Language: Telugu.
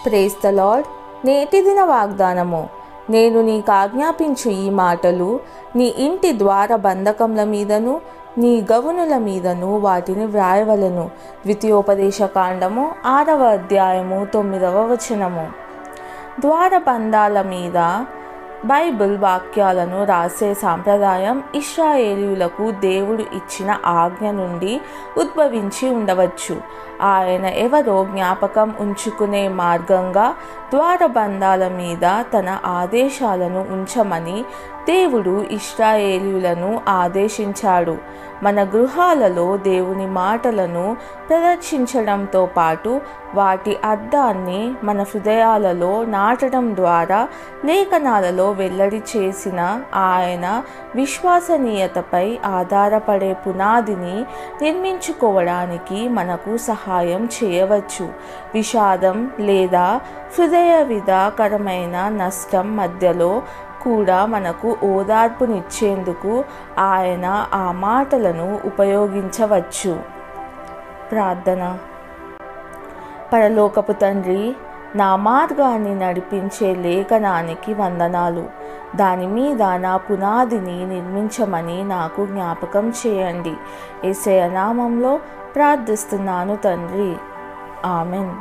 Praise the lord. నేటి దిన వాగ్దానము. నేను నీకు ఆజ్ఞాపించు ఈ మాటలు నీ ఇంటి ద్వార బంధకముల మీదను నీ గవునుల మీదను వాటిని వ్రాయవలెను. ద్వితీయోపదేశకాండము 6వ అధ్యాయము 9వ వచనము. ద్వారబంధాల మీద బైబిల్ వాక్యాలను రాసే సాంప్రదాయం ఇశ్రాయేలీయులకు దేవుడు ఇచ్చిన ఆజ్ఞ నుండి ఉద్భవించి ఉండవచ్చు. ఆయన ఎవరో జ్ఞాపకం ఉంచుకునే మార్గంగా ద్వారబంధాల మీద తన ఆదేశాలను ఉంచమని దేవుడు ఇశ్రాయేలీయులను ఆదేశించాడు. మన గృహాలలో దేవుని మాటలను ప్రదర్శించడంతో పాటు వాటి అర్థాన్ని మన హృదయాలలో నాటడం ద్వారా లేఖనాలలో వెల్లడి చేసిన ఆయన విశ్వసనీయతపై ఆధారపడే పునాదిని నిర్మించుకోవడానికి మనకు సహాయం చేయవచ్చు. విషాదం లేదా హృదయ విదాకరమైన నష్టం మధ్యలో కూడా మనకు ఓదార్పునిచ్చేందుకు ఆయన ఆ మాటలను ఉపయోగించవచ్చు. ప్రార్థన. పరలోకపు తండ్రి, నా మార్గాన్ని నడిపించే లేఖనానికి వందనాలు. దాని మీద నా పునాదిని నిర్మించమని నాకు జ్ఞాపకం చేయండి. యేసయ్య నామంలో ప్రార్థిస్తున్నాను తండ్రి. ఆమెన్.